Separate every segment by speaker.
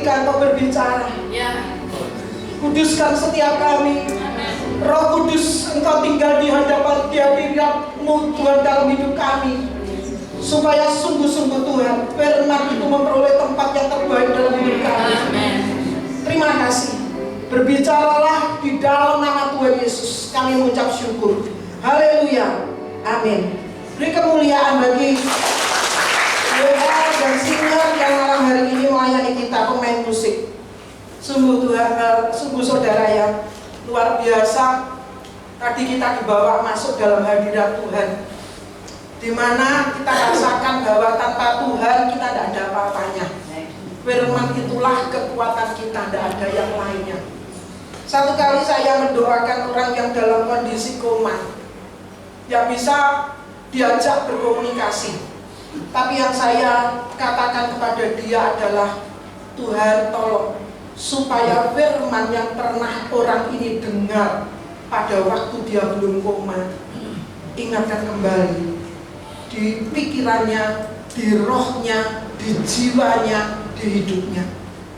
Speaker 1: berikan, Kau berbicara. Kuduskan setiap kami. Roh Kudus, Engkau tinggal di hadirat-Mu Tuhan dalam hidup kami, supaya sungguh-sungguh Tuhan firman itu memperoleh tempat yang terbaik dalam hidup kami. Terima kasih. Berbicaralah di dalam nama Tuhan Yesus. Kami mengucap syukur. Haleluya. Amin. Beri kemuliaan bagi WA dan singer yang malam hari ini melayani kita, pemain musik. Sungguh Tuhan, sungguh saudara yang luar biasa. Tadi kita dibawa masuk dalam hadirat Tuhan, di mana kita rasakan bahwa tanpa Tuhan kita tidak ada apa-apanya. Firman itulah kekuatan kita, tidak ada yang lainnya. Satu kali saya mendoakan orang yang dalam kondisi koma, yang bisa diajak berkomunikasi. Tapi yang saya katakan kepada dia adalah, Tuhan tolong, supaya firman yang pernah orang ini dengar pada waktu dia belum koma, ingatkan kembali di pikirannya, di rohnya, di jiwanya, di hidupnya.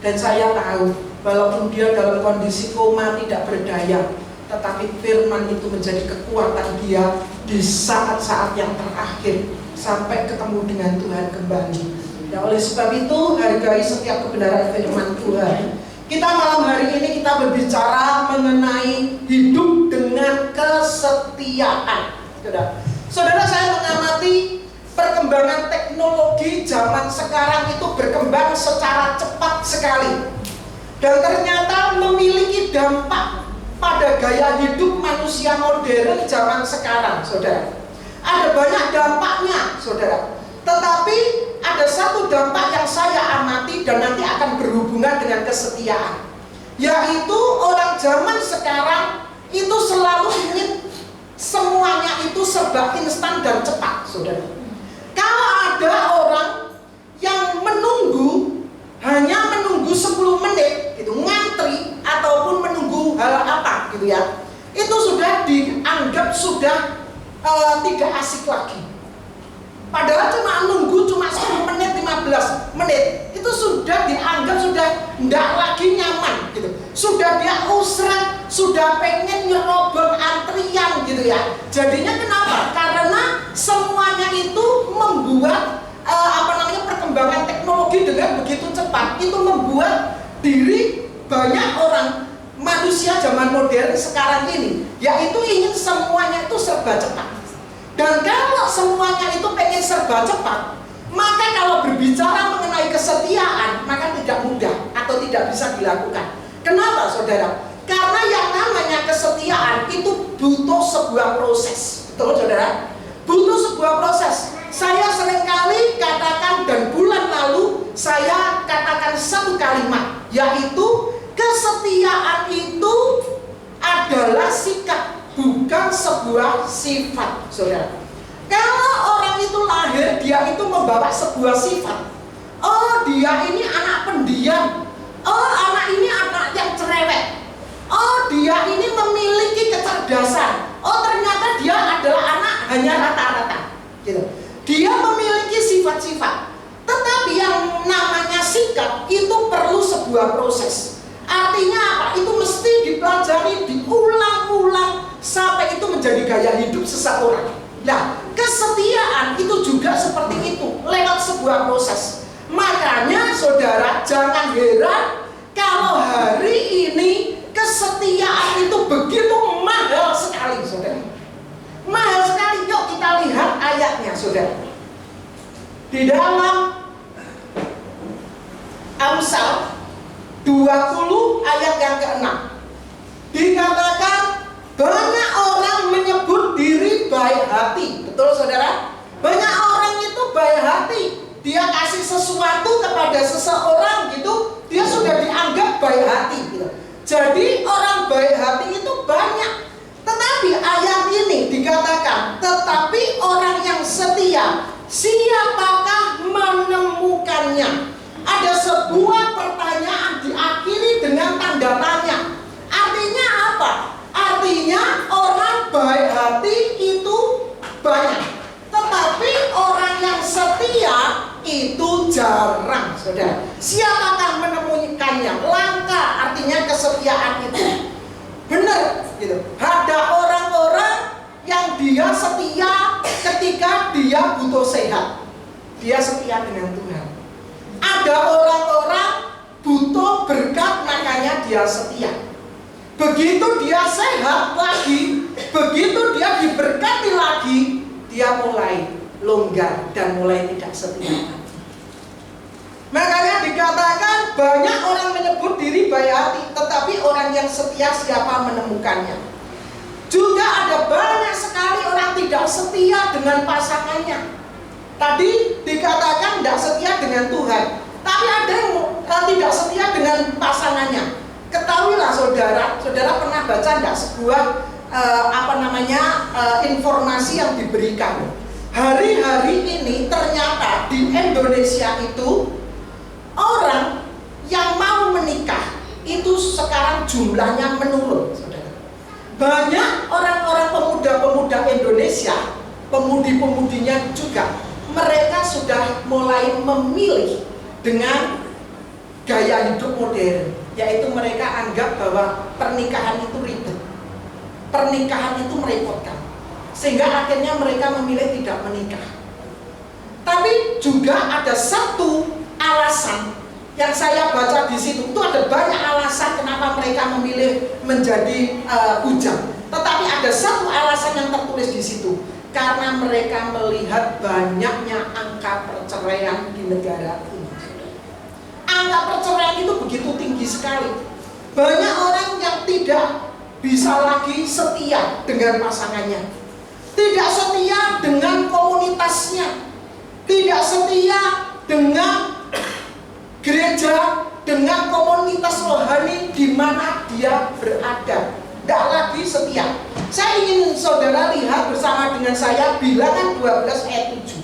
Speaker 1: Dan saya tahu walaupun dia dalam kondisi koma tidak berdaya, tetapi firman itu menjadi kekuatan dia di saat-saat yang terakhir sampai ketemu dengan Tuhan kembali. Ya, oleh sebab itu hargai setiap kebenaran firman Tuhan. Kita malam hari ini kita berbicara mengenai hidup dengan kesetiaan. Saudara, saya mengamati perkembangan teknologi zaman sekarang itu berkembang secara cepat sekali. Dan ternyata memiliki dampak pada gaya hidup manusia modern zaman sekarang, saudara. Ada banyak dampaknya, saudara. Tetapi ada satu dampak yang saya amati dan nanti akan berhubungan dengan kesetiaan, yaitu orang zaman sekarang itu selalu ingin semuanya itu serba instan dan cepat, saudara. Kalau ada orang yang hanya menunggu 10 menit gitu, ngantri ataupun menunggu hal apa gitu ya, itu sudah dianggap sudah tidak asik lagi. Padahal nunggu cuma 10 menit, 15 menit itu sudah dianggap sudah tidak lagi nyaman gitu. Sudah dia usrat, sudah pengen nyerobot antrian gitu ya. Jadinya kenapa? Karena semuanya itu membuat perkembangan teknologi dengan begitu cepat itu membuat diri banyak orang manusia zaman modern sekarang ini, yaitu ingin semuanya itu serba cepat. Dan kalau semuanya itu pengen serba cepat, maka kalau berbicara mengenai kesetiaan maka tidak mudah atau tidak bisa dilakukan. Kenapa, saudara? Karena yang namanya kesetiaan itu butuh sebuah proses. Betul, saudara? Butuh sebuah proses. Saya seringkali katakan, dan bulan lalu saya katakan satu kalimat, yaitu kesetiaan itu adalah sikap, bukan sebuah sifat, saudara. Kalau orang itu lahir, dia itu membawa sebuah sifat. Oh, dia ini anak pendiam. Oh, anak ini anak yang cerewet. Oh, dia ini memiliki kecerdasan. Oh, ternyata dia adalah anak hanya rata-rata gitu. Dia memiliki sifat-sifat. Tetapi yang namanya sikap itu perlu sebuah proses. Artinya apa? Itu mesti dipelajari, diulang-ulang sampai itu menjadi gaya hidup seseorang. Nah, kesetiaan itu juga seperti itu, lewat sebuah proses. Makanya saudara, jangan heran kalau hari ini kesetiaan itu begitu mahal sekali, saudara. Mahal sekali. Yuk kita lihat ayatnya, saudara. Di dalam Amsal 20 ayat yang ke-6 dikatakan, banyak orang menyebut diri baik hati. Betul, saudara? Banyak orang itu baik hati. Dia kasih sesuatu kepada seseorang gitu, dia sudah dianggap baik hati gitu. Jadi orang baik hati itu banyak. Tetapi ayat ini dikatakan, tetapi orang yang setia, siapakah menemukannya? Ada sebuah pertanyaan diakhiri dengan tanda tanya. Artinya apa? Artinya orang baik hati itu banyak, tetapi orang yang setia itu jarang, saudara. Siapakah menemukannya? Langka, artinya kesetiaan itu. Benar, gitu. Ada orang-orang yang dia setia ketika dia butuh sehat. Dia setia dengan Tuhan. Ada orang-orang butuh berkat, makanya dia setia. Begitu dia sehat lagi, begitu dia diberkati lagi, dia mulai longgar dan mulai tidak setia. Makanya dikatakan banyak orang menyebut diri baik hati, tetapi orang yang setia siapa menemukannya. Juga ada banyak sekali orang tidak setia dengan pasangannya. Tadi dikatakan tidak setia dengan Tuhan, tapi ada yang tidak setia dengan pasangannya. Ketahuilah saudara, saudara pernah baca tidak sebuah informasi yang diberikan. Hari-hari ini ternyata di Indonesia itu orang yang mau menikah itu sekarang jumlahnya menurun, saudara. Banyak orang-orang pemuda-pemuda Indonesia, pemudi-pemudinya juga, mereka sudah mulai memilih dengan gaya hidup modern, yaitu mereka anggap bahwa pernikahan itu ribet, pernikahan itu merepotkan, sehingga akhirnya mereka memilih tidak menikah. Tapi juga ada satu alasan yang saya baca di situ, itu ada banyak alasan kenapa mereka memilih menjadi bujang. Tetapi ada satu alasan yang tertulis di situ, karena mereka melihat banyaknya angka perceraian di negara ini. Angka perceraian itu begitu tinggi sekali. Banyak orang yang tidak bisa lagi setia dengan pasangannya, tidak setia dengan komunitasnya, tidak setia dengan gereja, dengan komunitas rohani di mana dia berada. Tidak lagi setia. Saya ingin saudara lihat bersama dengan saya Bilangan 12 ayat 7.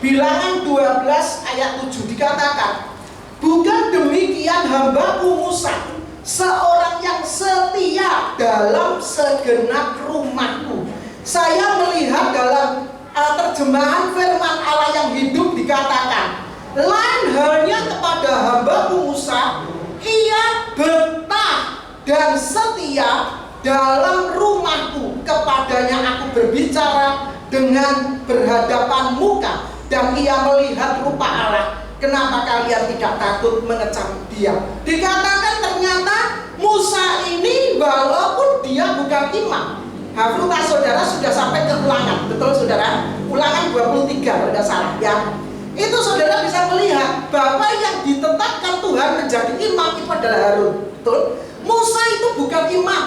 Speaker 1: Bilangan 12 ayat 7 dikatakan, bukan demikian hambaku Musa, seorang yang setia dalam segenap rumahku. Saya melihat dalam terjemahan firman Allah yang hidup dikatakan, lain halnya kepada hambaku Musa, ia betah dan setia dalam rumahku, kepadanya aku berbicara dengan berhadapan muka, dan ia melihat rupa Allah. Kenapa kalian tidak takut mengecam dia? Dikatakan ternyata Musa ini walaupun dia bukan imam. Hafalkah saudara sudah sampai ke Ulangan, betul saudara? Ulangan 23 kalau tidak salah ya. Itu saudara bisa melihat bahwa yang ditetapkan Tuhan menjadi imam itu adalah Harun, betul? Musa itu bukan imam.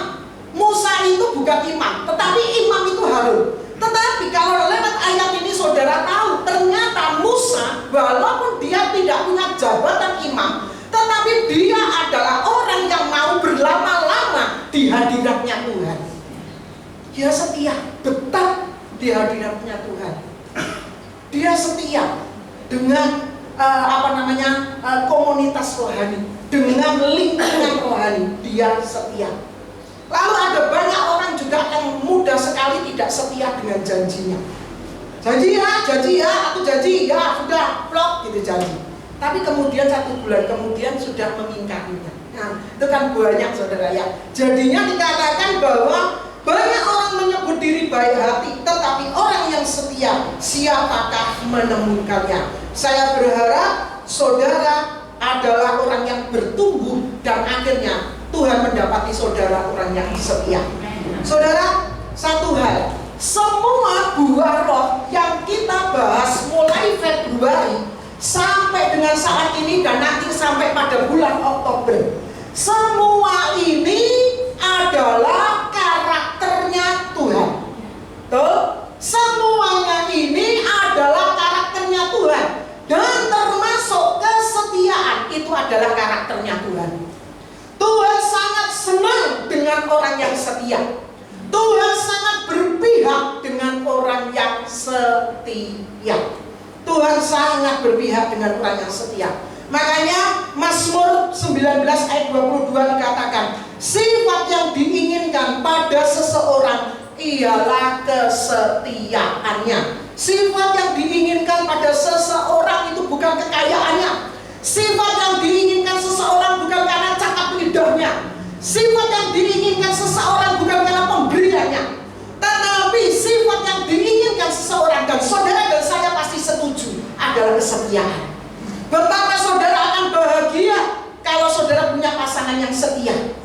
Speaker 1: Musa itu bukan imam, tetapi imam itu Harun. Tetapi kalau lewat ayat ini saudara tahu, ternyata Musa walaupun dia tidak punya jabatan imam, tetapi dia adalah orang yang mau berlama-lama di hadiratnya Tuhan. Dia setia, betah di hadiratnya Tuhan. Dia setia dengan komunitas rohani, dengan lingkungan rohani, dia setia. Lalu ada banyak orang juga yang mudah sekali tidak setia dengan janjinya. Janji ya, aku janji ya, sudah vlog gitu janji. Tapi kemudian 1 bulan kemudian sudah mengingkarinya. Nah, itu kan banyak saudara ya. Jadinya dikatakan bahwa banyak orang menyebut diri baik hati, tetapi orang yang setia, siapakah menemukannya? Saya berharap saudara adalah orang yang bertumbuh dan akhirnya Tuhan mendapati saudara orang yang setia. Saudara, satu hal, semua buah roh yang kita bahas mulai Februari sampai dengan saat ini dan nanti sampai pada bulan Oktober, semua ini adalah karakternya Tuhan. Tuh, semuanya ini adalah karakternya Tuhan, dan termasuk kesetiaan itu adalah karakternya Tuhan. Tuhan sangat senang dengan orang yang setia. Tuhan sangat berpihak dengan orang yang setia. Tuhan sangat berpihak dengan orang yang setia. Makanya Mazmur 19 ayat 22 dikatakan, sifat yang diinginkan pada seseorang ialah kesetiaannya. Sifat yang diinginkan pada seseorang itu bukan kekayaannya. Sifat yang diinginkan seseorang bukan karena cakap lidahnya. Sifat yang diinginkan seseorang bukan karena pemberiannya. Tetapi sifat yang diinginkan seseorang, dan saudara dan saya pasti setuju, adalah kesetiaan. Betapa saudara akan bahagia kalau saudara punya pasangan yang setia.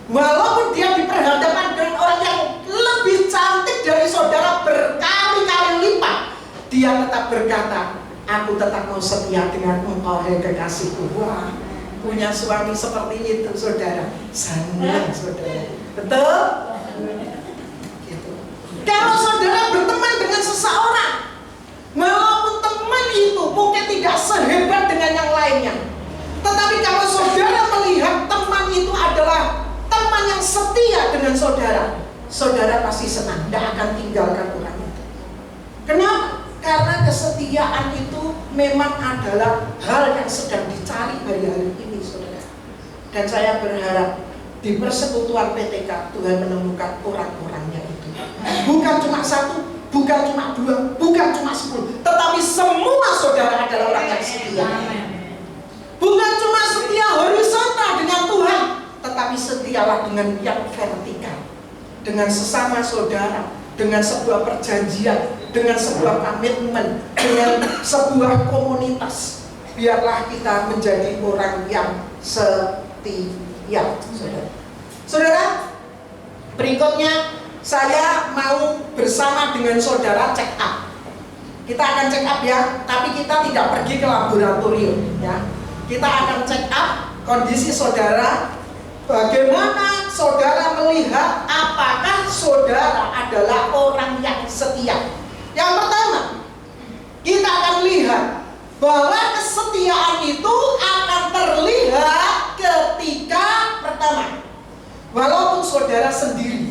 Speaker 1: Walaupun dia diperhadapkan dengan orang yang lebih cantik dari saudara berkali-kali lipat, dia tetap berkata, aku tetap mau setia dengan engkau, hai kekasihku. Wah, punya suami seperti itu saudara, senang saudara. Betul? Gitu. Kalau saudara berteman dengan seseorang, walaupun teman itu mungkin tidak sehebat dengan yang lainnya, tetapi kalau saudara melihat teman itu adalah teman yang setia dengan saudara, saudara pasti senang, tidak akan tinggalkan orang itu. Kenapa? Karena kesetiaan itu memang adalah hal yang sedang dicari hari-hari ini, saudara. Dan saya berharap di persekutuan PTK Tuhan menemukan orang-orangnya itu. Bukan cuma satu, bukan cuma dua, bukan cuma 10, tetapi semua saudara adalah orang yang setia. Bukan cuma setia horizontal dengan Tuhan, tetapi setialah dengan yang vertikal, dengan sesama saudara, dengan sebuah perjanjian, dengan sebuah komitmen, dengan sebuah komunitas. Biarlah kita menjadi orang yang setia, saudara. Saudara, berikutnya saya mau bersama dengan saudara check up. Kita akan check up ya, tapi kita tidak pergi ke laboratorium ya. Kita akan check up kondisi saudara. Bagaimana saudara melihat apakah saudara adalah orang yang setia? Yang pertama, kita akan lihat bahwa kesetiaan itu akan terlihat ketika pertama, walaupun saudara sendiri.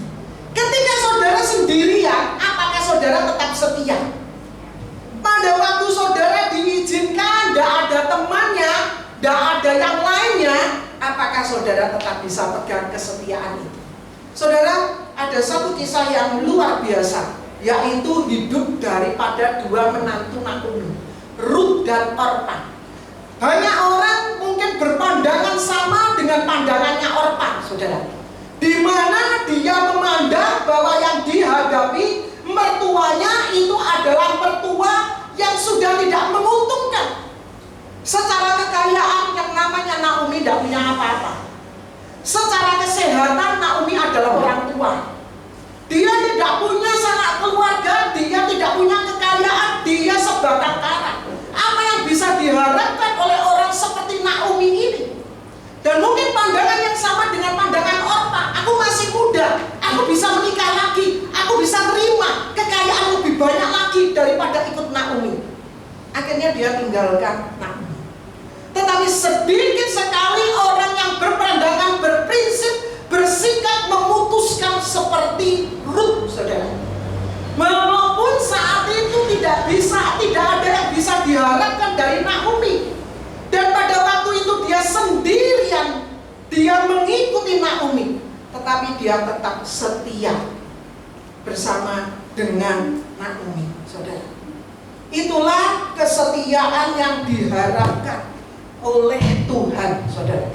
Speaker 1: Ketika saudara sendirian, apakah saudara tetap setia? Pada waktu saudara diizinkan, tidak ada temannya, tidak ada yang lainnya, apakah saudara tetap bisa pegang kesetiaan itu? Saudara, ada satu kisah yang luar biasa, yaitu hidup daripada dua menantu Naomi, Ruth dan Orpa. Banyak orang mungkin berpandangan sama dengan pandangannya Orpa, saudara, di mana dia memandang bahwa yang dihadapi mertuanya itu adalah mertua yang sudah tidak menguntungkan. Secara kekayaan yang namanya Naomi tidak punya apa-apa. Secara kesehatan Naomi adalah orang tua. Dia tidak punya sanak keluarga, dia tidak punya kekayaan, dia sebatang kara. Apa yang bisa diharapkan oleh orang seperti Naomi ini? Dan mungkin pandangan yang sama dengan pandangan Orpa. Aku masih muda, aku bisa menikah lagi, aku bisa terima kekayaan lebih banyak lagi daripada ikut Naomi. Akhirnya dia tinggalkan Naomi. Tetapi sedikit sekali orang yang berpandangan, berprinsip, bersikap, memutuskan seperti Ruth, saudara. Walaupun saat itu tidak ada yang bisa diharapkan dari Naomi. Dan pada waktu itu dia sendirian, dia mengikuti Naomi, tetapi dia tetap setia bersama dengan Naomi, saudara. Itulah kesetiaan yang diharapkan oleh Tuhan, saudara.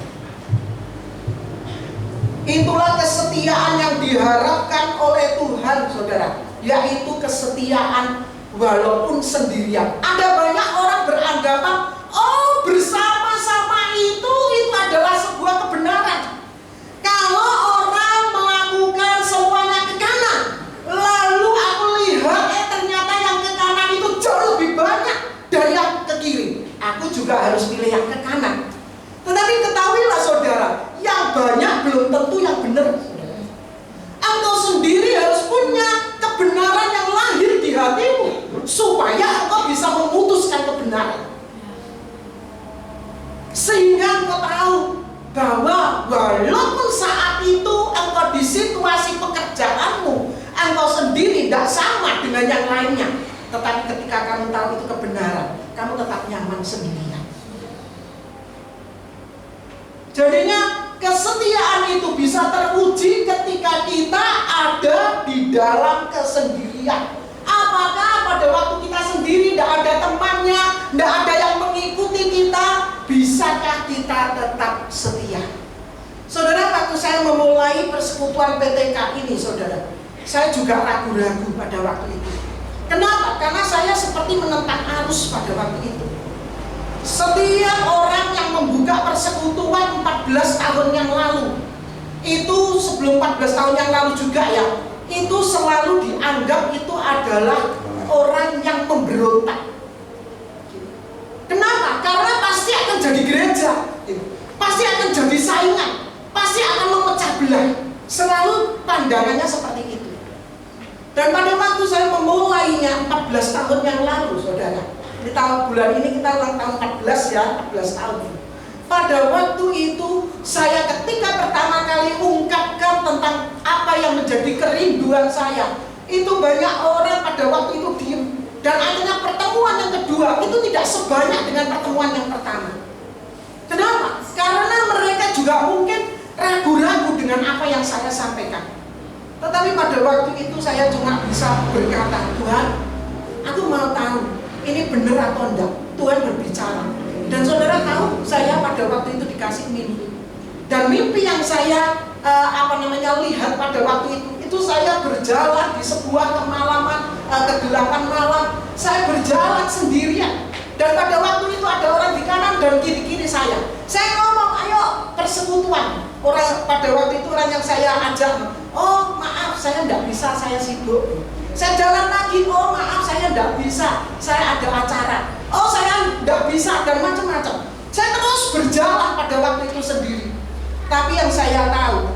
Speaker 1: Itulah kesetiaan yang diharapkan oleh Tuhan, saudara, yaitu kesetiaan walaupun sendirian. Ada banyak orang beranggapan, oh bersama-sama itu adalah sebuah kebenaran. Kalau orang melakukan semuanya ke kanan, lalu aku lihat ternyata yang ke kanan itu jauh lebih banyak dari yang ke kiri, aku juga harus pilih yang ke kanan. Tetapi ketahuilah saudara, yang banyak belum tentu yang benar. Engkau sendiri harus punya kebenaran yang lahir di hatimu, supaya engkau bisa memutuskan kebenaran. Sehingga engkau tahu bahwa walaupun saat itu engkau di situasi pekerjaanmu, engkau sendiri tidak sama dengan yang lainnya, tetapi ketika kamu tahu itu kebenaran, kamu tetap nyaman sendirian. Jadinya kesetiaan itu bisa teruji ketika kita ada di dalam kesendirian. Apakah pada pada waktu kita sendiri, tidak ada temannya, tidak ada yang mengikuti kita, bisakah kita tetap setia? Saudara, waktu saya memulai persekutuan PTK ini, saudara, saya juga ragu-ragu pada waktu itu. Kenapa? Karena saya seperti menentang arus pada waktu itu. Setiap orang yang membuka persekutuan 14 tahun yang lalu, itu sebelum 14 tahun yang lalu juga ya, itu selalu dianggap itu adalah orang yang memberontak. Kenapa? Karena pasti akan jadi gereja, pasti akan jadi saingan, pasti akan memecah belah. Selalu pandangannya seperti itu. Dan pada waktu saya memulainya 14 tahun yang lalu, saudara, di tahun bulan ini kita ulang tahun 14 ya, 14 tahun. Pada waktu itu saya ketika pertama kali ungkapkan tentang apa yang menjadi kerinduan saya, itu banyak orang pada waktu itu diam. Dan akhirnya pertemuan yang kedua itu tidak sebanyak dengan pertemuan yang pertama. Kenapa? Karena mereka juga mungkin ragu-ragu dengan apa yang saya sampaikan. Tetapi pada waktu itu saya cuma bisa berkata, Tuhan, aku mau tahu ini benar atau enggak. Tuhan berbicara. Dan saudara tahu, saya pada waktu itu dikasih mimpi. Dan mimpi yang saya lihat pada waktu itu saya berjalan di sebuah kemalaman, kegelapan malam. Saya berjalan sendirian. Dan pada waktu itu ada orang di kanan dan kiri-kiri saya. Saya ngomong, ayo persekutuan. Orang pada waktu itu orang yang saya ajak, oh maaf saya tidak bisa, saya sibuk. Saya jalan lagi, oh maaf saya tidak bisa, saya ada acara. Oh saya tidak bisa, dan macam-macam. Saya terus berjalan pada waktu itu sendiri. Tapi yang saya tahu,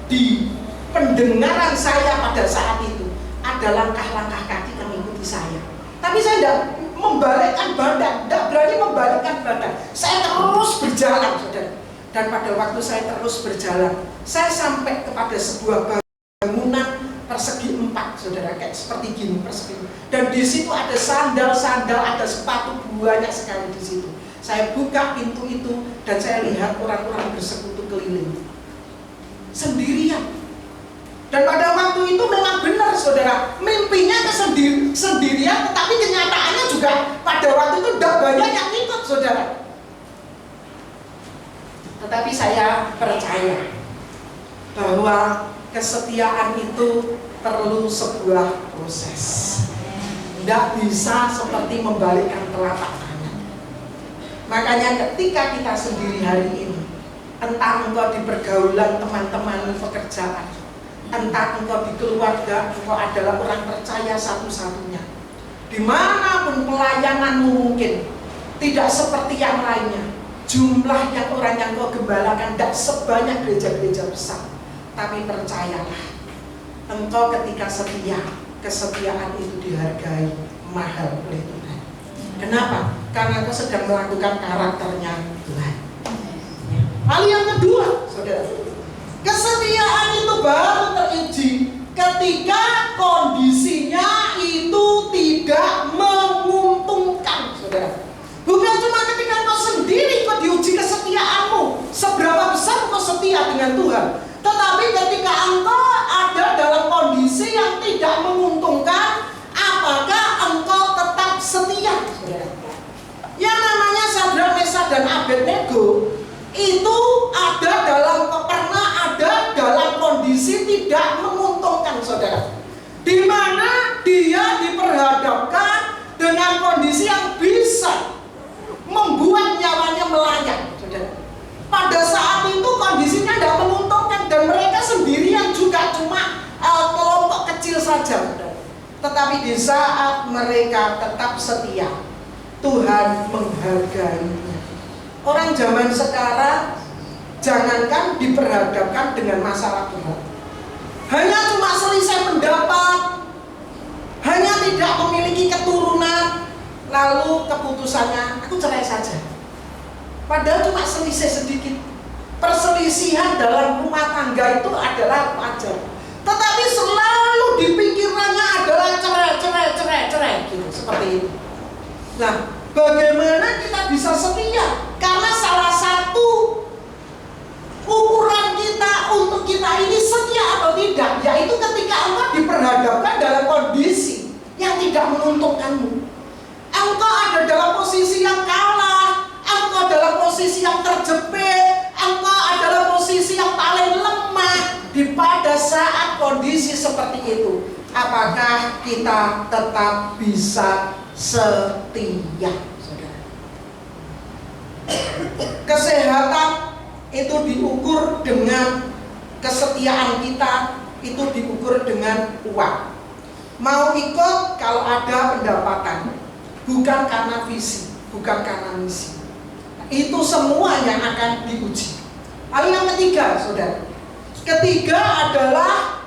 Speaker 1: di pendengaran saya pada saat itu ada langkah-langkah kaki yang mengikuti saya. Tapi saya tidak membalikkan badan, tidak berani membalikkan badan. Saya terus berjalan, saudara. Dan pada waktu saya terus berjalan, saya sampai kepada sebuah bangunan persegi 4, saudara, kayak seperti gini persegi. Dan di situ ada sandal-sandal, ada sepatu banyak sekali di situ. Saya buka pintu itu dan saya lihat orang-orang bersekutu keliling sendirian. Dan pada waktu itu memang benar, saudara, mimpinya sendirian, tetapi kenyataannya juga pada waktu itu tidak banyak yang ikut, saudara. Tetapi saya percaya bahwa kesetiaan itu perlu sebuah proses. Tidak bisa seperti membalikkan telapak tangan. Makanya ketika kita sendiri hari ini, entah engkau di pergaulan teman-teman pekerjaan, entah engkau di keluarga, engkau adalah orang percaya satu-satunya. Dimanapun pelayananmu mungkin tidak seperti yang lainnya. Jumlah yang orang yang kau gembalakan tidak sebanyak gereja-gereja besar. Tapi percayalah, engkau ketika setia, kesetiaan itu dihargai mahal oleh Tuhan. Kenapa? Karena engkau sedang melakukan karakternya Tuhan. Hal yang kedua, saudara, kesetiaan itu baru teruji ketika kondisinya itu tidak menguntungkan, saudara. Bukan cuma ketika engkau sendiri kau diuji kesetiaanmu, seberapa besar engkau setia dengan Tuhan. Tetapi ketika engkau ada dalam kondisi yang tidak menguntungkan, apakah engkau tetap setia? Yang namanya Sadrak, Mesak, dan Abednego itu pernah ada dalam kondisi tidak menguntungkan, saudara. Di mana dia diperhadapkan dengan kondisi yang bisa membuat nyawanya melayang, saudara. Pada saat itu kondisinya tidak menguntungkan dan mereka sendirian juga, cuma kelompok kecil saja, saudara. Tetapi di saat mereka tetap setia, Tuhan menghargainya. Orang zaman sekarang jangankan diperhadapkan dengan masalah berat, hanya cuma selisih pendapat, hanya tidak memiliki keturunan, lalu keputusannya aku cerai saja. Padahal cuma selisih sedikit. Perselisihan dalam rumah tangga itu adalah wajar. Tetapi selalu di pikirannya adalah cerai gitu, seperti itu. Nah, bagaimana kita bisa setia? Karena salah satu ukuran kita untuk kita ini setia atau tidak, yaitu ketika engkau diperhadapkan dalam kondisi yang tidak menguntungkanmu. terjepit, engkau adalah posisi yang paling lemah. Pada saat kondisi seperti itu, apakah kita tetap bisa setia? Saudara, kesehatan itu diukur dengan kesetiaan kita, itu diukur dengan uang. Mau ikut kalau ada pendapatan, bukan karena visi, bukan karena misi. Itu semuanya akan diuji. Lalu yang ketiga, saudara, ketiga adalah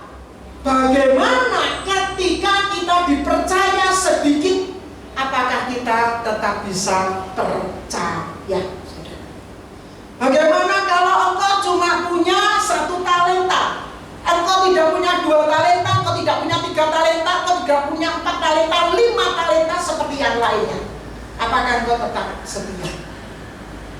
Speaker 1: bagaimana ketika kita dipercaya sedikit, apakah kita tetap bisa percaya, saudara? Bagaimana kalau engkau cuma punya 1 talenta, engkau tidak punya 2 talenta, engkau tidak punya 3 talenta, engkau tidak punya 4 talenta, 5 talenta seperti yang lainnya, apakah engkau tetap setia?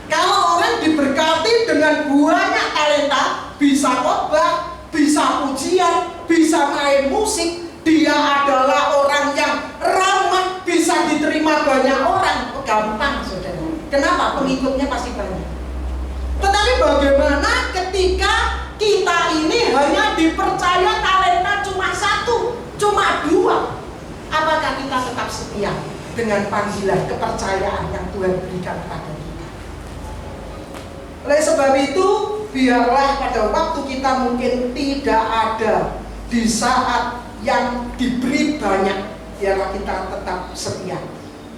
Speaker 1: Kalau orang diberkati dengan banyak talenta, bisa khotbah, bisa pujian, bisa main musik, dia adalah orang yang ramah, bisa diterima banyak orang, gampang, saudara. Kenapa? Pengikutnya pasti banyak. Tetapi bagaimana ketika kita ini hanya dipercaya talenta cuma 1, cuma 2, apakah kita tetap setia dengan panggilan kepercayaan yang Tuhan berikan pada kita? Oleh sebab itu, biarlah pada waktu kita mungkin tidak ada di saat yang diberi banyak, biarlah kita tetap setia.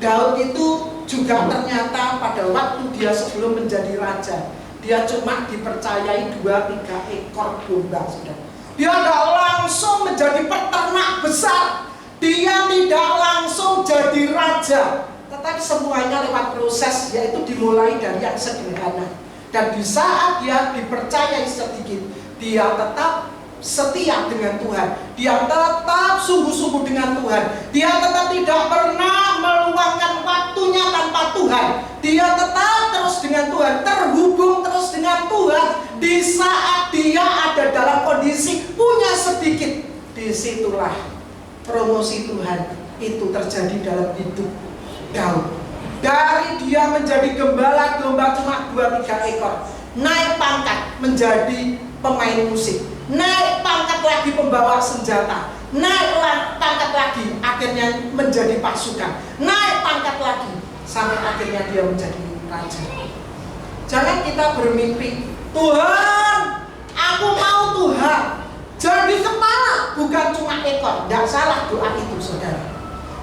Speaker 1: Daud itu juga ternyata pada waktu dia sebelum menjadi raja, dia cuma dipercayai 2-3 ekor domba, saudara. Dia tidak langsung menjadi peternak besar, dia tidak langsung jadi raja, tetapi semuanya lewat proses, yaitu dimulai dari yang sederhana. Dan di saat dia dipercayai sedikit, dia tetap setia dengan Tuhan, dia tetap sungguh-sungguh dengan Tuhan, dia tetap tidak pernah meluangkan waktunya tanpa Tuhan, dia tetap terus dengan Tuhan, terhubung terus dengan Tuhan. Di saat dia ada dalam kondisi punya sedikit, disitulah promosi Tuhan itu terjadi dalam hidup Daud. Dari dia menjadi gembala domba cuma 2-3 ekor, naik pangkat menjadi pemain musik, naik pangkat lagi pembawa senjata, naik pangkat lagi akhirnya menjadi pasukan, naik pangkat lagi sampai akhirnya dia menjadi raja. Jangan kita bermimpi, Tuhan, aku mau Tuhan jadi kepala, bukan cuma ekor. Tidak salah doa itu, saudara.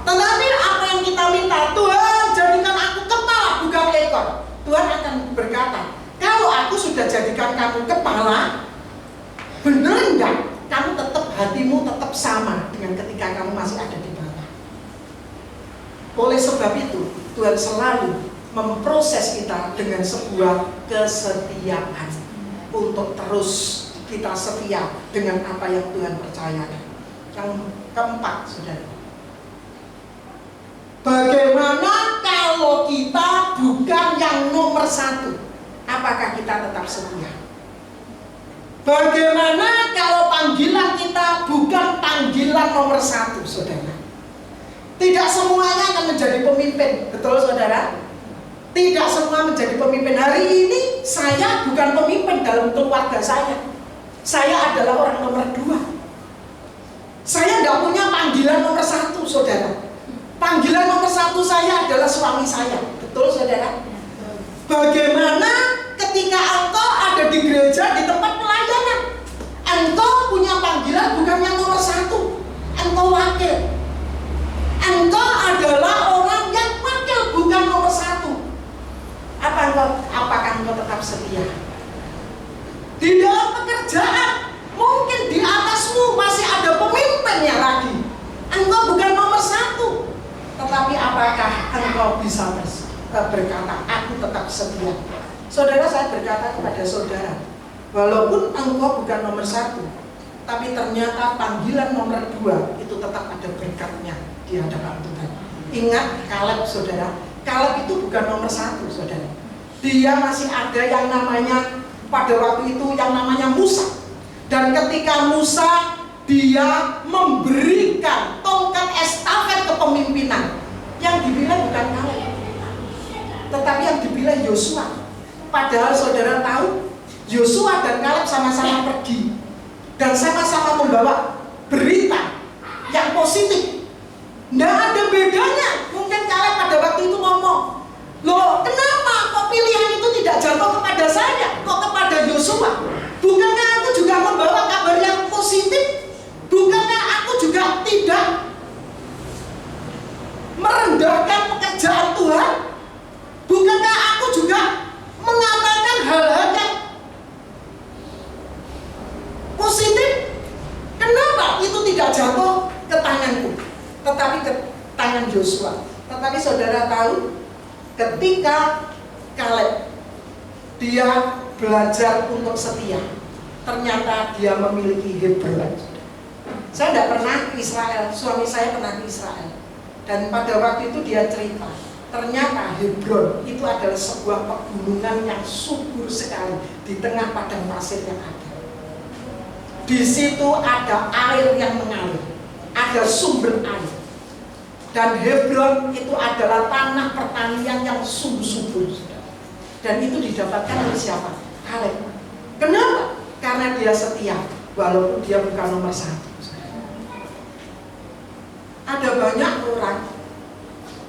Speaker 1: Tetapi apa yang kita minta, Tuhan jadikan aku kepala bukan ekor. Tuhan akan berkata, kalau aku sudah jadikan kamu kepala, benar enggak? Kamu tetap, hatimu tetap sama dengan ketika kamu masih ada di bawah. Oleh sebab itu, Tuhan selalu memproses kita dengan sebuah kesetiaan untuk terus kita setia dengan apa yang Tuhan percayakan. Yang keempat, saudara, bagaimana kalau kita bukan yang nomor 1? Apakah kita tetap setia? Bagaimana kalau panggilan kita bukan panggilan nomor 1, saudara? Tidak semuanya akan menjadi pemimpin, betul saudara? Tidak semua menjadi pemimpin. Hari ini saya bukan pemimpin dalam keluarga saya. Saya adalah orang nomor 2. Saya tidak punya panggilan nomor 1, saudara. Panggilan nomor 1 saya adalah suami saya, betul saudara? Bagaimana ketika engkau ada di gereja, di tempat pelayanan, engkau punya panggilan bukan yang nomor 1, engkau wakil. Engkau adalah orang yang wakil, bukan nomor 1. Apakah engkau tetap setia? Di dalam pekerjaan, mungkin di atasmu masih ada pemimpinnya lagi. Engkau bukan nomor 1. Tetapi apakah engkau bisa berkata, aku tetap setia? Saudara, saya berkata kepada saudara, walaupun engkau bukan nomor 1, tapi ternyata panggilan nomor 2 itu tetap ada berkatnya di hadapan Tuhan. Ingat Kaleb, saudara. Kaleb itu bukan nomor 1, saudara. Dia masih ada yang namanya, pada waktu itu yang namanya Musa. Dan ketika Musa, dia memberikan tongkat estafet kepemimpinan, yang dipilih bukan Kaleb, tetapi yang dipilih Yosua. Padahal saudara tahu, Yosua dan Kaleb sama-sama pergi dan sama-sama membawa berita yang positif. Nggak ada bedanya. Mungkin Kaleb pada waktu itu ngomong, loh kenapa kok pilihan itu tidak jatuh kepada saya, kok kepada Yosua? Bukankah aku juga membawa kabar yang positif? Bukankah aku juga tidak merendahkan pekerjaan Tuhan? Bukankah aku juga mengatakan hal-hal yang positif? Kenapa itu tidak jatuh ke tanganku, tetapi ke tangan Yosua? Tetapi saudara tahu, ketika Kaleb dia belajar untuk setia, ternyata dia memiliki Hebron. Saya tidak pernah ke Israel, suami saya pernah ke Israel, dan pada waktu itu dia cerita, ternyata Hebron itu adalah sebuah pegunungan yang subur sekali di tengah padang pasir yang ada. Di situ ada air yang mengalir, ada sumber air. Dan Hebron itu adalah tanah pertanian yang sungguh subur. Dan itu didapatkan oleh siapa? Kaleb. Kenapa? Karena dia setia, walaupun dia bukan nomor satu. Ada banyak orang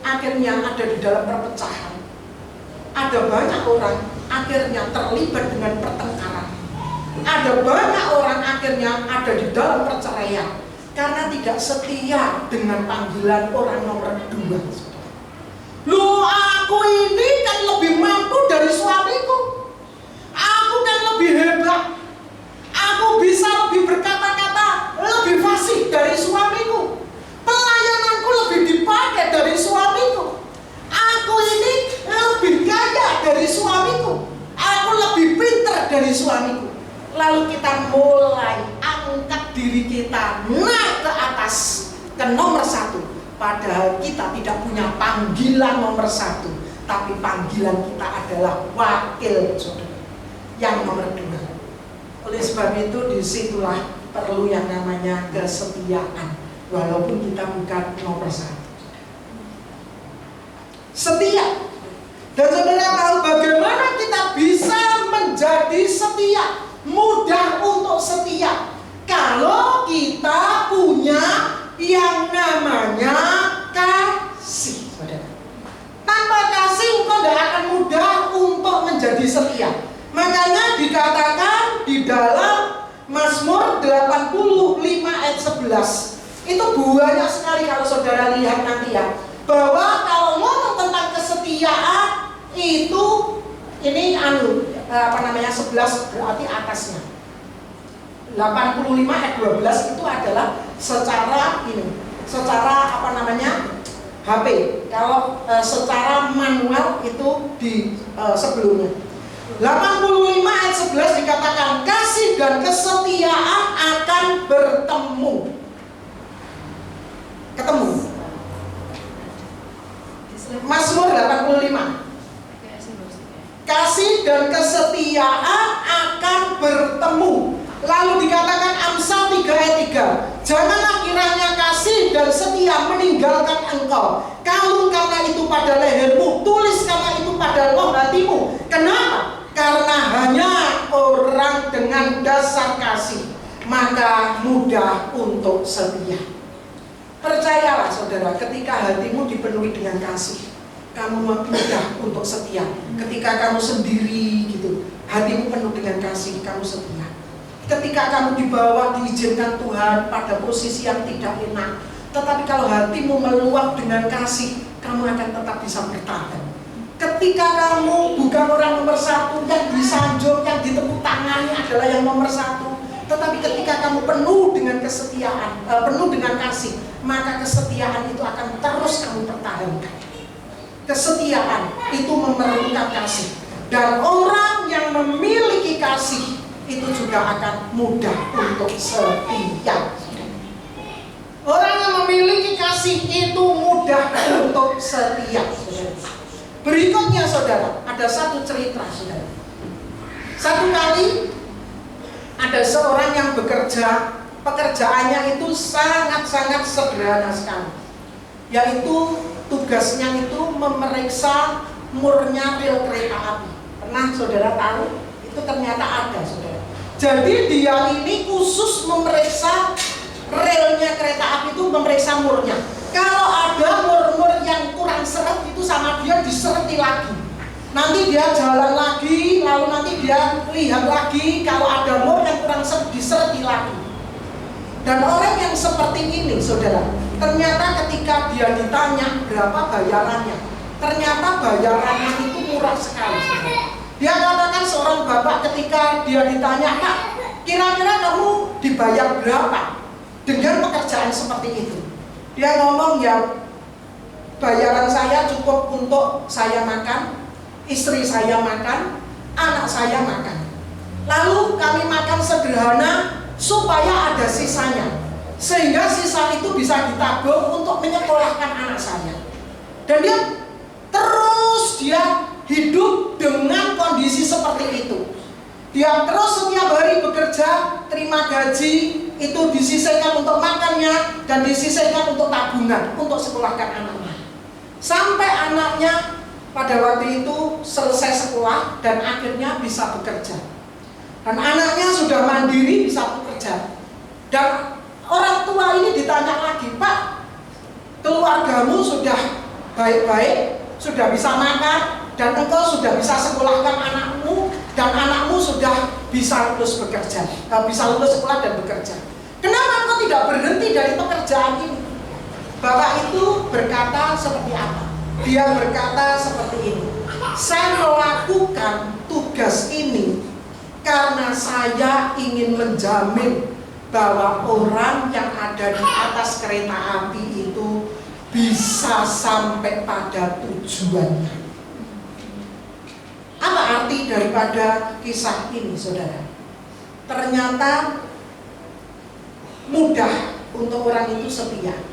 Speaker 1: akhirnya ada di dalam perpecahan. Ada banyak orang akhirnya terlibat dengan pertengkaran. Ada banyak orang akhirnya ada di dalam perceraian karena tidak setia dengan panggilan orang nomor 2. Loh, aku ini kan lebih mampu dari suamiku. Aku kan lebih hebat. Aku bisa lebih berkata-kata, lebih fasih dari suamiku. Pelayananku lebih dipakai dari suamiku. Aku ini lebih kaya dari suamiku. Aku lebih pintar dari suamiku. Lalu kita mulai angkat diri kita naik ke atas, ke nomor 1. Padahal kita tidak punya panggilan nomor 1, tapi panggilan kita adalah wakil saudara yang nomor 2. Oleh sebab itu disitulah perlu yang namanya kesetiaan, walaupun kita bukan nomor 1. Setia. Dan saudara tahu bagaimana kita bisa menjadi setia, mudah untuk setia, kalau kita punya yang namanya kasih, saudara. Tanpa kasih engkau tidak akan mudah untuk menjadi setia. Makanya dikatakan di dalam Mazmur 85 ayat 11, itu banyak sekali kalau saudara lihat nanti ya, bahwa kalau ngomong tentang kesetiaan itu ini 11 berarti atasnya. 85 ayat 12 itu adalah secara HP. Kalau secara manual itu di sebelumnya. 85 ayat 11 dikatakan kasih dan kesetiaan akan bertemu. Ketemu. Mazmur 85. Kasih dan kesetiaan akan bertemu. Lalu dikatakan Amsal 3 ayat 3, janganlah kiranya kasih dan setia meninggalkan engkau. Kalung karena itu pada lehermu, tulis karena itu pada loh hatimu. Kenapa? Karena hanya orang dengan dasar kasih maka mudah untuk setia. Percayalah saudara, ketika hatimu dipenuhi dengan kasih, kamu mudah untuk setia. Ketika kamu sendiri gitu, hatimu penuh dengan kasih, kamu setia. Ketika kamu dibawa, diizinkan Tuhan pada posisi yang tidak enak, tetapi kalau hatimu meluap dengan kasih, kamu akan tetap bisa bertahan. Ketika kamu bukan orang nomor 1 yang disanjung, yang ditepuk tangani adalah yang nomor 1, tetapi ketika kamu penuh dengan kesetiaan, penuh dengan kasih, maka kesetiaan itu akan terus kamu pertahankan. Kesetiaan itu memerlukan kasih, dan orang yang memiliki kasih itu juga akan mudah untuk setia. Orang yang memiliki kasih itu mudah untuk setia. Berikutnya saudara, ada satu cerita saudara. Satu kali ada seorang yang bekerja, pekerjaannya itu sangat-sangat sederhana sekali, yaitu tugasnya itu memeriksa murnya rel kereta api. Pernah saudara tahu? Itu ternyata ada, saudara. Jadi dia ini khusus memeriksa relnya kereta api, itu memeriksa murnya. Kalau ada mur-mur yang kurang seret, itu sama dia disereti lagi. Nanti dia jalan lagi, lalu nanti dia lihat lagi, kalau ada mur yang kurang seret, disereti lagi. Dan orang yang seperti ini, saudara, ternyata ketika dia ditanya berapa bayarannya, ternyata bayarannya itu murah sekali, saudara. Dia katakan seorang bapak ketika dia ditanya, "Pak, kira-kira kamu dibayar berapa dengan pekerjaan seperti itu?" Dia ngomong, "Ya, bayaran saya cukup untuk saya makan, istri saya makan, anak saya makan. Lalu kami makan sederhana supaya ada sisanya, sehingga sisa itu bisa ditabung untuk menyekolahkan anak saya." Dan dia terus hidup dengan kondisi seperti itu. Dia terus setiap hari bekerja, terima gaji, itu disisihkan untuk makannya dan disisihkan untuk tabungan, untuk sekolahkan anaknya. Sampai anaknya pada waktu itu selesai sekolah dan akhirnya bisa bekerja. Dan anaknya sudah mandiri, bisa bekerja. Dan orang tua ini ditanya lagi, "Pak, keluargamu sudah baik-baik, sudah bisa makan, dan engkau sudah bisa sekolahkan anakmu, dan anakmu sudah bisa lulus bekerja, bisa lulus sekolah dan bekerja. Kenapa engkau tidak berhenti dari pekerjaan ini?" Bapak itu berkata seperti apa? Dia berkata seperti ini, "Saya melakukan tugas ini karena saya ingin menjamin bahwa orang yang ada di atas kereta api itu bisa sampai pada tujuannya." Apa arti daripada kisah ini, saudara? Ternyata mudah untuk orang itu setia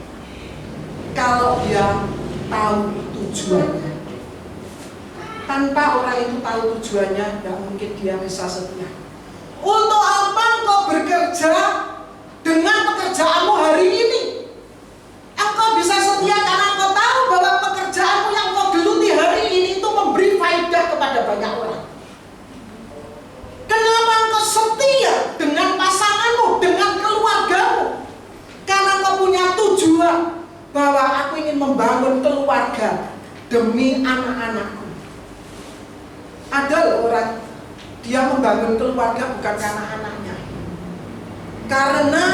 Speaker 1: kalau dia tahu tujuannya. Tanpa orang itu tahu tujuannya, tidak mungkin dia bisa setia. Untuk apa engkau bekerja dengan pekerjaanmu hari ini? Engkau bisa setia karena engkau tahu bahwa pekerjaanmu yang engkau geluti hari ini itu memberi faedah kepada banyak orang. Kenapa engkau setia dengan pasanganmu, dengan keluargamu? Karena engkau punya tujuan bahwa aku ingin membangun keluarga demi anak-anakku. Ada orang, dia membangun keluarga bukan karena anaknya, karena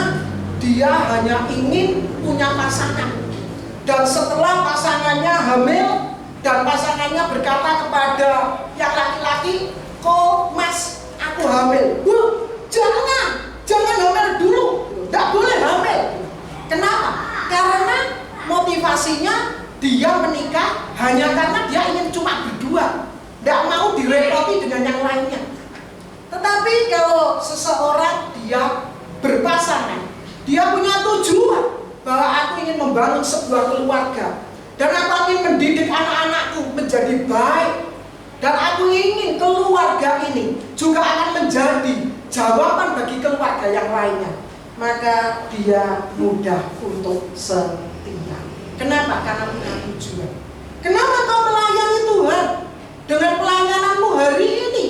Speaker 1: dia hanya ingin punya pasangan. Dan setelah pasangannya hamil dan pasangannya berkata kepada yang laki-laki, "Kok mas, aku hamil." Jangan hamil dulu, tidak boleh hamil. Kenapa? Karena motivasinya dia menikah hanya karena dia ingin cuma berdua, tidak mau direpoti dengan yang lainnya. Tetapi kalau seseorang dia berpasangan, dia punya tujuan bahwa aku ingin membangun sebuah keluarga, dan aku ingin mendidik anak-anakku menjadi baik, dan aku ingin keluarga ini juga akan menjadi jawaban bagi keluarga yang lainnya. Maka dia mudah untuk setia. Kenapa? Karena punya tujuan. Kenapa kau melayani Tuhan dengan pelayananmu hari ini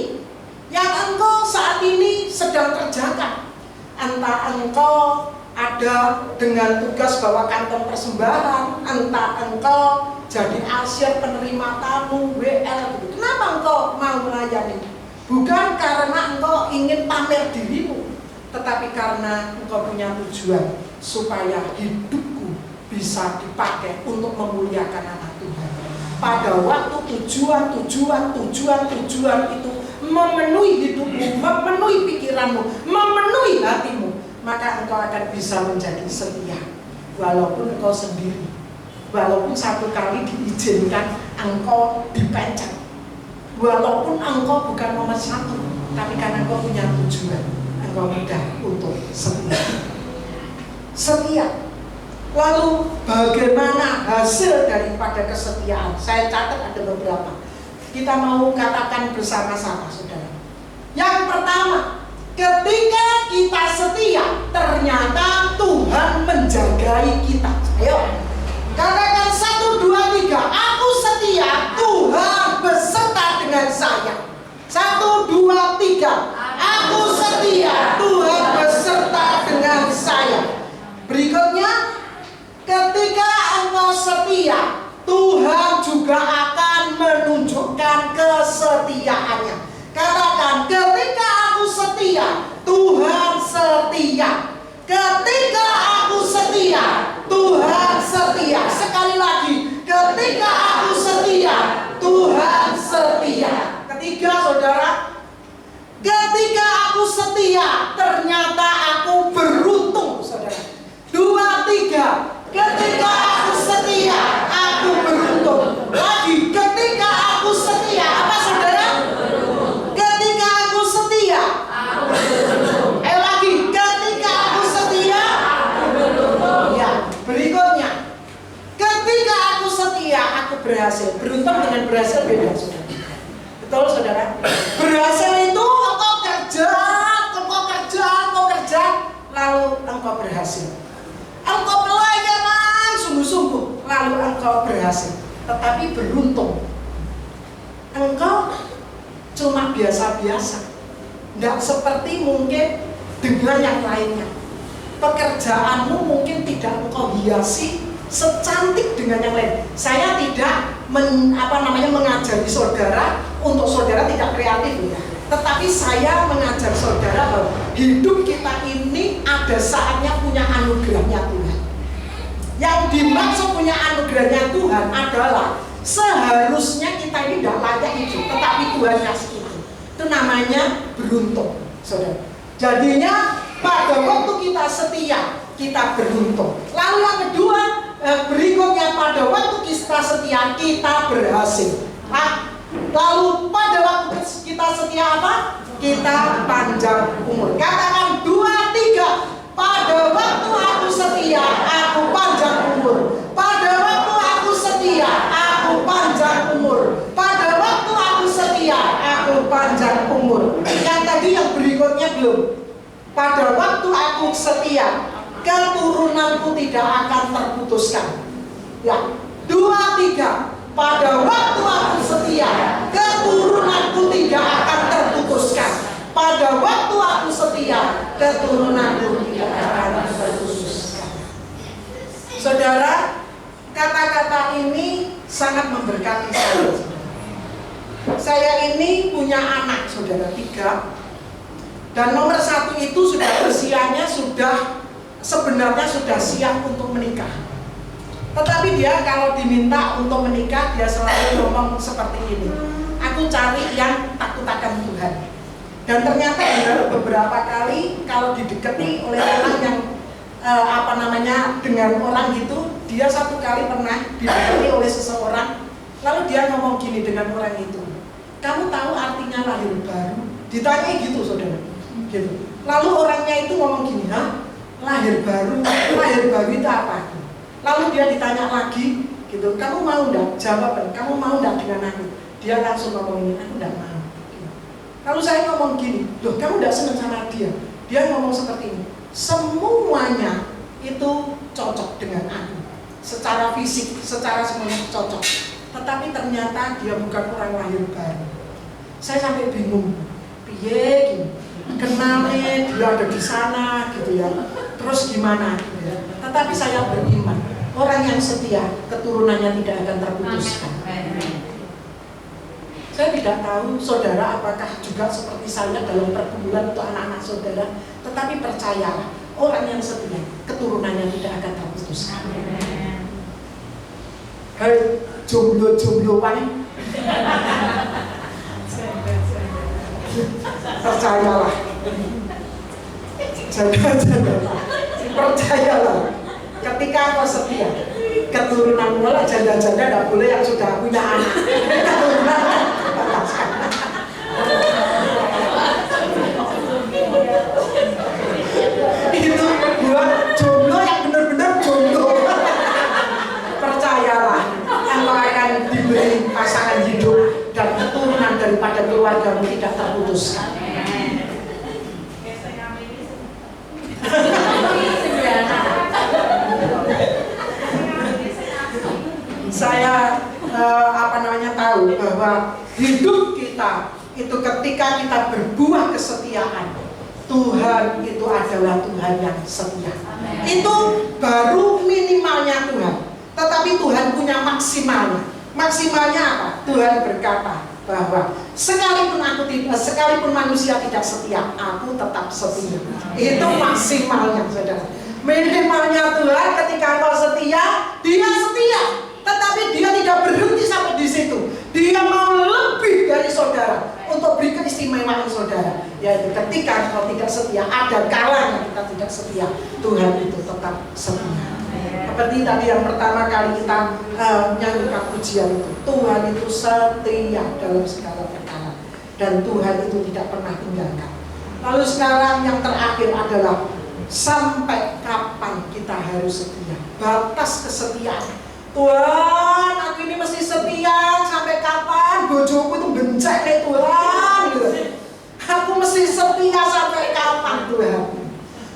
Speaker 1: yang engkau saat ini sedang kerjakan? Entah engkau ada dengan tugas bawa kantong persembahan, entah engkau jadi asyir penerima tamu, WL gitu. Kenapa engkau mau melayani? Bukan karena engkau ingin pamer dirimu, tetapi karena engkau punya tujuan supaya hidupku bisa dipakai untuk memuliakan nama Tuhan. Pada waktu tujuan itu memenuhi hidupmu, memenuhi pikiranmu, memenuhi hatimu, maka engkau akan bisa menjadi setia. Walaupun engkau sendiri, walaupun satu kali diizinkan engkau dipencet, walaupun engkau bukan nomor satu, tapi karena engkau punya tujuan, engkau mudah untuk setia. Setia. Lalu bagaimana hasil daripada kesetiaan? Saya catat ada beberapa. Kita mau katakan bersama-sama, saudara. Yang pertama, ketika kita setia, ternyata Tuhan menjagai kita. Ayo, katakan 1, 2, 3. Aku setia, Tuhan beserta dengan saya. 1, 2, 3. Aku setia, Tuhan beserta dengan saya. Berikutnya, ketika engkau setia, Tuhan juga akan menunjukkan kesetiaannya. Katakan, ketika aku setia, Tuhan setia. Ketika aku setia, Tuhan setia. Sekali lagi, ketika aku setia, Tuhan setia. Ketiga, saudara, ketika aku setia, ternyata aku beruntung, saudara. 2, 3. Ketika aku setia, aku beruntung. Lagi, ketika aku setia, apa saudara? Ketika aku setia, lagi, ketika aku setia, ya. Berikutnya, ketika aku setia, aku berhasil. Beruntung dengan berhasil beda, saudara. Betul, saudara? Berhasil itu engkau kerja, lalu engkau berhasil. Engkau pelayanan sungguh-sungguh, lalu engkau berhasil. Tetapi beruntung, engkau cuma biasa-biasa, tidak seperti mungkin dengan yang lainnya. Pekerjaanmu mungkin tidak engkau hiasi secantik dengan yang lain. Saya tidak mengajari saudara untuk saudara tidak kreatif, ya. Tetapi saya mengajar saudara bahwa hidup kita ini ada saatnya punya anugerahnya Tuhan. Yang dimaksud punya anugerahnya Tuhan adalah seharusnya kita ini tidak layak itu, tetapi Tuhan kasih itu. Itu namanya beruntung, saudara. Jadinya pada waktu kita setia, kita beruntung. Lalu yang kedua, berikutnya pada waktu kita setia, kita berhasil. Lalu pada waktu kita setia apa? Kita panjang umur. Katakan 2, 3. Pada waktu aku setia, aku panjang umur. Pada waktu aku setia, aku panjang umur. Pada waktu aku setia, aku panjang umur. Yang tadi yang berikutnya belum. Pada waktu aku setia, keturunanku tidak akan terputuskan. Ya, 2, 3. Pada waktu aku setia, keturunanku tidak akan terputuskan. Pada waktu aku setia, keturunanku tidak akan terputuskan. Saudara, kata-kata ini sangat memberkati saya. Saya ini punya anak, saudara, 3. Dan nomor 1 itu sudah usianya sebenarnya sudah siap untuk menikah. Tetapi dia kalau diminta untuk menikah, dia selalu ngomong seperti ini, aku cari yang takut akan Tuhan. Dan ternyata beberapa kali kalau didekati oleh orang yang dengan orang gitu, dia satu kali pernah didekati oleh seseorang, lalu dia ngomong gini dengan orang itu, kamu tahu artinya lahir baru? Ditanya gitu, saudara, gitu. Lalu orangnya itu ngomong gini, lahir baru itu apa? Lalu dia ditanya lagi, gitu, kamu mau enggak? Jawaban, kamu mau enggak dengan aku? Dia langsung ngomong ini, aku enggak mau. Gitu. Lalu saya ngomong gini, loh kamu enggak senang sama dia? Dia ngomong seperti ini, semuanya itu cocok dengan aku. Secara fisik, secara semuanya cocok. Tetapi ternyata dia bukan orang lahir baru. Saya sampai bingung, piye gitu. Kenalnya dia ada di sana gitu ya. Terus gimana? Gitu ya. Tetapi saya beriman, orang yang setia, keturunannya tidak akan terputuskan. Saya tidak tahu saudara apakah juga seperti saya dalam pergumulan untuk anak-anak saudara. Tetapi percayalah, orang yang setia, keturunannya tidak akan terputuskan. Hei, jomblo-jombloan, percayalah. Percayalah, ketika kau setia, keturunan mulai janda-janda tidak boleh yang sudah punya anak. Keturunan itu buat jomblo yang benar-benar jomblo. Percayalah, engkau akan diberi pasangan hidup dan keturunan daripada keluargamu tidak terputuskan. Saya tahu bahwa hidup kita itu ketika kita berbuah kesetiaan, Tuhan itu adalah Tuhan yang setia.
Speaker 2: Amen.
Speaker 1: Itu baru minimalnya Tuhan. Tetapi Tuhan punya maksimalnya. Maksimalnya apa? Tuhan berkata bahwa sekalipun manusia tidak setia, aku tetap setia. Itu maksimalnya, saudara. Minimalnya Tuhan ketika engkau setia, Dia setia. Tetapi Dia tidak berhenti sampai di situ. Dia mau lebih dari saudara untuk beri keistimewaan saudara. Yaitu ketika engkau tidak setia, ada kalanya kita tidak setia, Tuhan itu tetap setia. Seperti tadi yang pertama kali kita nyanyikan pujian itu, Tuhan itu setia dalam segala perkara, dan Tuhan itu tidak pernah tinggalkan. Lalu sekarang yang terakhir adalah sampai kapan kita harus setia? Batas kesetiaan. Tuhan, aku ini mesti setia sampai kapan? Bojoku itu bencek nih Tuhan. Aku mesti setia sampai kapan Tuhan?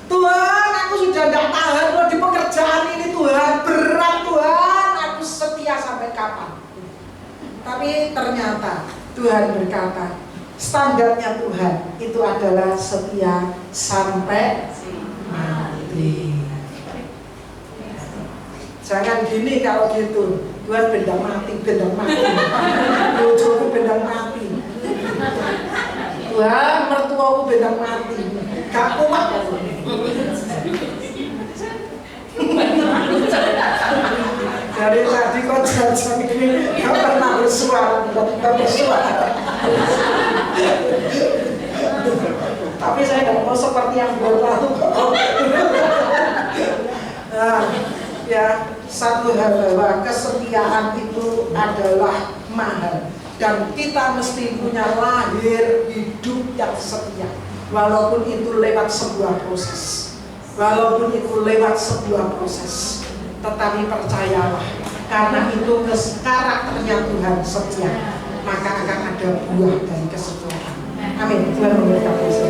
Speaker 1: Tuhan, aku sudah tidak tahan loh di pekerjaan ini Tuhan. Berat Tuhan, aku setia sampai kapan? Tapi ternyata Tuhan berkata, standarnya Tuhan itu adalah setia sampai mati. Jangan gini kalau gitu, Tuhan bendang mati. Bojoku bendang mati. Tuhan, mertuaku bendang mati. Gak kuat ya. Dari tadi kok jangan ini gak pernah bersuara. Tapi saya gak mau seperti yang berlalu. Nah, ya, satu hal bahwa kesetiaan itu adalah mahal, dan kita mesti punya lahir hidup yang setia, walaupun itu lewat sebuah proses, tetapi percayalah, karena itu karakternya Tuhan setia, maka akan ada buah dari kesetiaan. Amin. Tuhan memberkati.